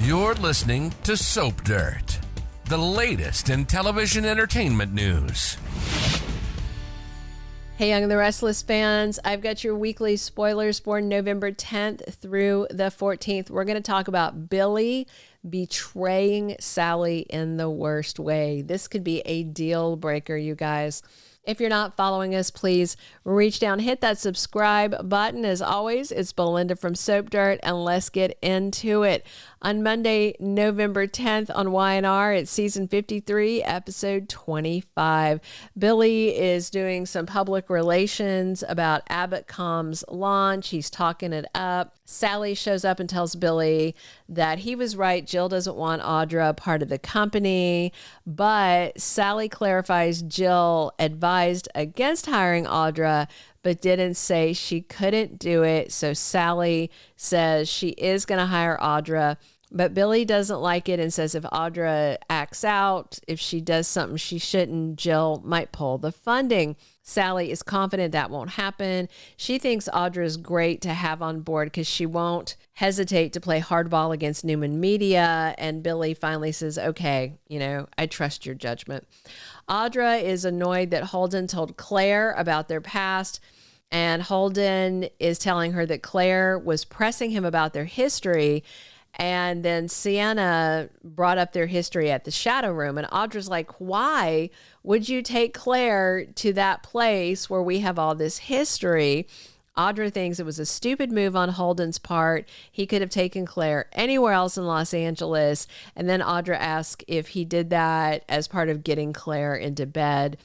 You're listening to Soap Dirt, the latest in television entertainment news. Hey, Young and the Restless fans, I've got your weekly spoilers for November 10th through the 14th. We're going to talk about Billy betraying Sally in the worst way. This could be a deal breaker, you guys. If you're not following us, please reach down, hit that subscribe button. As always, it's Belinda from Soap Dirt, and let's get into it. On Monday, November 10th on Y&R, it's season 53, episode 25. Billy is doing some public relations about Abbott Com's launch. He's talking it up. Sally shows up and tells Billy that he was right. Jill doesn't want Audra part of the company, but Sally clarifies Jill advised against hiring Audra, but didn't say she couldn't do it. So Sally says she is going to hire Audra, but Billy doesn't like it and says if Audra acts out, if she does something she shouldn't, Jill might pull the funding. Sally is confident that won't happen. She thinks Audra is great to have on board because she won't hesitate to play hardball against Newman Media. And Billy finally says, okay, I trust your judgment. Audra is annoyed that Holden told Claire about their past, and Holden is telling her that Claire was pressing him about their history. And then Sienna brought up their history at the Shadow Room. And Audra's like, why would you take Claire to that place where we have all this history? Audra thinks it was a stupid move on Holden's part. He could have taken Claire anywhere else in Los Angeles. And then Audra asks if he did that as part of getting Claire into bed.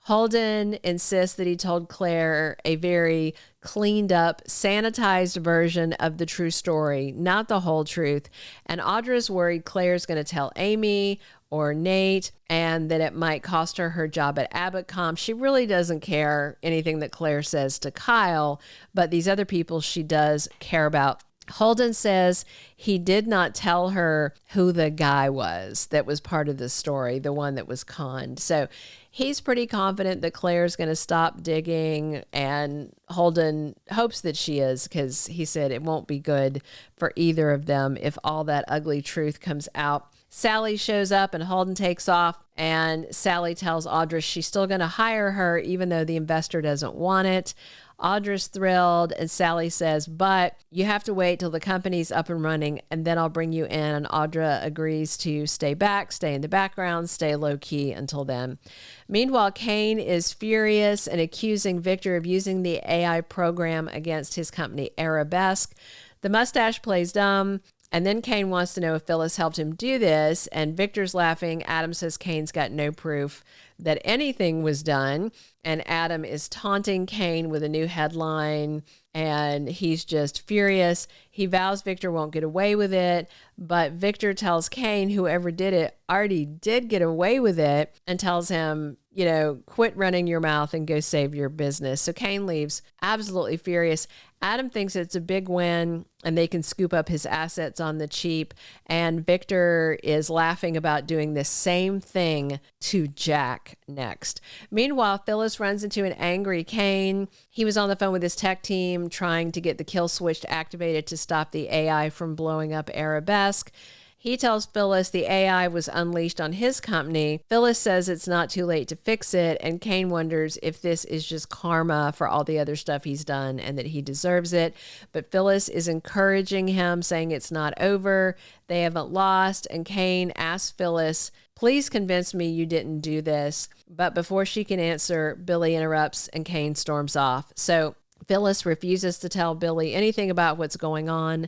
Holden insists that he told Claire a very cleaned up, sanitized version of the true story, not the whole truth. And Audra's worried Claire's going to tell Amy or Nate, and that it might cost her her job at Abbott Com. She really doesn't care anything that Claire says to Kyle, but these other people she does care about. Holden says he did not tell her who the guy was that was part of the story, the one that was conned. So he's pretty confident that Claire's going to stop digging, and Holden hopes that she is, because he said it won't be good for either of them if all that ugly truth comes out. Sally shows up and Holden takes off, and Sally tells Audra she's still going to hire her even though the investor doesn't want it. Audra's thrilled, and Sally says, but you have to wait till the company's up and running, and then I'll bring you in. And Audra agrees to stay back, stay in the background, stay low-key until then. Meanwhile, Kane is furious and accusing Victor of using the AI program against his company, Arabesque. The mustache plays dumb, and then Kane wants to know if Phyllis helped him do this, and Victor's laughing. Adam says Kane's got no proof that anything was done, and Adam is taunting Kane with a new headline, and he's just furious. He vows Victor won't get away with it, but Victor tells Kane whoever did it already did get away with it, and tells him, quit running your mouth and go save your business. So Kane leaves absolutely furious. Adam thinks it's a big win and they can scoop up his assets on the cheap. And Victor is laughing about doing the same thing to Jack next. Meanwhile, Phyllis runs into an angry Kane. He was on the phone with his tech team trying to get the kill switch activated to stop the AI from blowing up Arabesque. He tells Phyllis the AI was unleashed on his company. Phyllis says it's not too late to fix it, and Kane wonders if this is just karma for all the other stuff he's done and that he deserves it. But Phyllis is encouraging him, saying it's not over, they haven't lost, and Kane asks Phyllis, please convince me you didn't do this. But before she can answer, Billy interrupts and Kane storms off. So Phyllis refuses to tell Billy anything about what's going on.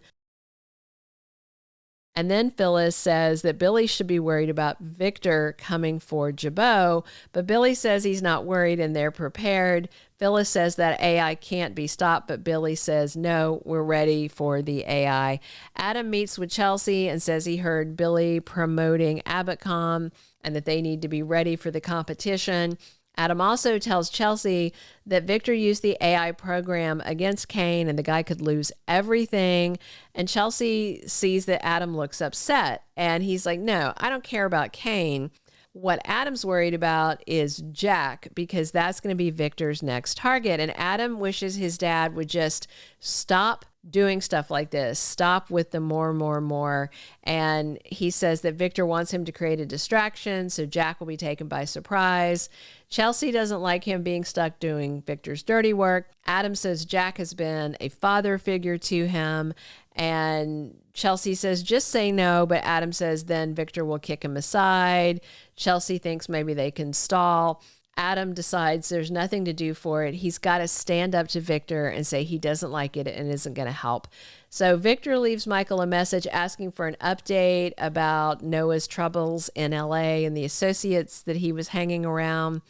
And then Phyllis says that Billy should be worried about Victor coming for Jabot, but Billy says he's not worried and they're prepared. Phyllis says that AI can't be stopped, but Billy says, no, we're ready for the AI. Adam meets with Chelsea and says he heard Billy promoting Abbott Com and that they need to be ready for the competition. Adam also tells Chelsea that Victor used the AI program against Kane and the guy could lose everything. And Chelsea sees that Adam looks upset and he's like, no, I don't care about Kane. What Adam's worried about is Jack, because that's going to be Victor's next target. And Adam wishes his dad would just stop doing stuff like this. Stop with the more. And he says that Victor wants him to create a distraction, so Jack will be taken by surprise. Chelsea doesn't like him being stuck doing Victor's dirty work. Adam says Jack has been a father figure to him, and Chelsea says just say no, but Adam says then Victor will kick him aside. Chelsea thinks maybe they can stall. Adam decides there's nothing to do for it. He's got to stand up to Victor and say he doesn't like it and isn't going to help. So Victor leaves Michael a message asking for an update about Noah's troubles in LA and the associates that he was hanging around.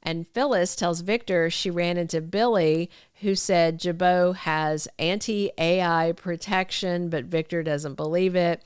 And Phyllis tells Victor she ran into Billy, who said Jabot has anti-AI protection, but Victor doesn't believe it.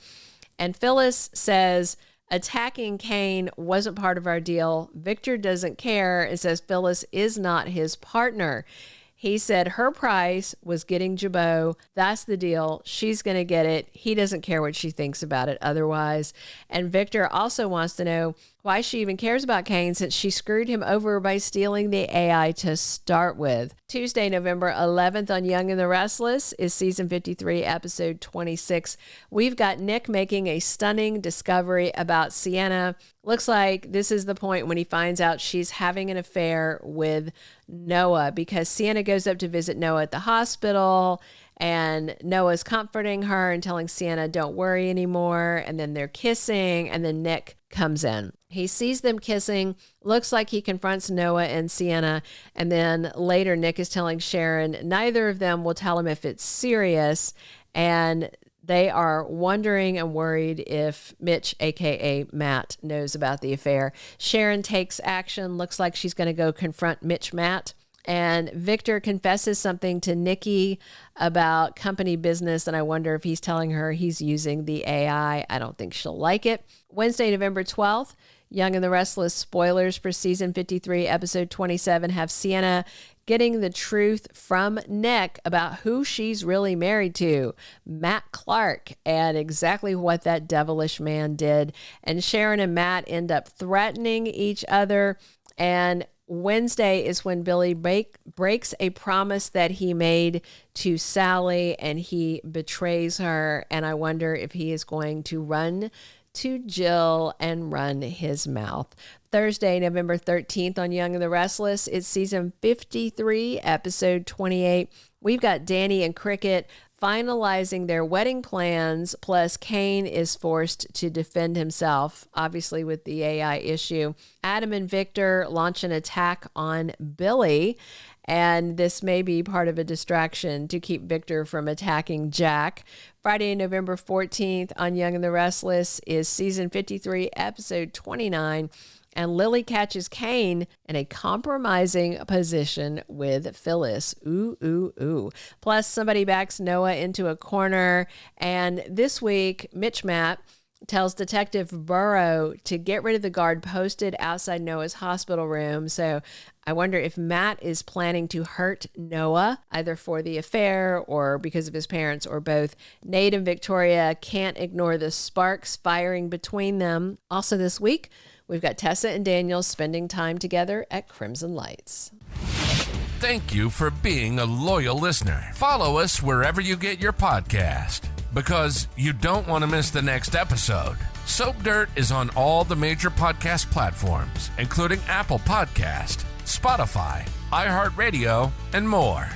And Phyllis says attacking Kane wasn't part of our deal. Victor doesn't care and says Phyllis is not his partner. He said her price was getting Jabot. That's the deal. She's going to get it. He doesn't care what she thinks about it otherwise. And Victor also wants to know why she even cares about Kane since she screwed him over by stealing the AI to start with. Tuesday, November 11th on Young and the Restless is season 53, episode 26. We've got Nick making a stunning discovery about Sienna. Looks like this is the point when he finds out she's having an affair with Noah because Sienna goes up to visit Noah at the hospital and Noah's comforting her and telling Sienna, don't worry anymore. And then they're kissing and then Nick comes in. He sees them kissing, looks like he confronts Noah and Sienna, and then later Nick is telling Sharon neither of them will tell him if it's serious, and they are wondering and worried if Mitch, aka Matt, knows about the affair. Sharon takes action, looks like she's going to go confront Mitch Matt. And Victor confesses something to Nikki about company business, and I wonder if he's telling her he's using the AI. I don't think she'll like it. Wednesday, November 12th, Young and the Restless spoilers for season 53, episode 27 have Sienna getting the truth from Nick about who she's really married to, Matt Clark, and exactly what that devilish man did. And Sharon and Matt end up threatening each other, and Wednesday is when Billy breaks a promise that he made to Sally and he betrays her. And I wonder if he is going to run to Jill and run his mouth. Thursday, November 13th on Young and the Restless, it's season 53, episode 28. We've got Danny and Cricket finalizing their wedding plans, plus Kane is forced to defend himself, obviously with the AI issue. Adam and Victor launch an attack on Billy, and this may be part of a distraction to keep Victor from attacking Jack. Friday, November 14th on Young and the Restless is season 53, episode 29. And Lily catches Kane in a compromising position with Phyllis. Ooh. Plus, somebody backs Noah into a corner. And this week, Mitch Matt tells Detective Burrow to get rid of the guard posted outside Noah's hospital room. So I wonder if Matt is planning to hurt Noah, either for the affair or because of his parents or both. Nate and Victoria can't ignore the sparks firing between them. Also this week, we've got Tessa and Daniel spending time together at Crimson Lights. Thank you for being a loyal listener. Follow us wherever you get your podcast, because you don't want to miss the next episode. Soap Dirt is on all the major podcast platforms, including Apple Podcast, Spotify, iHeartRadio, and more.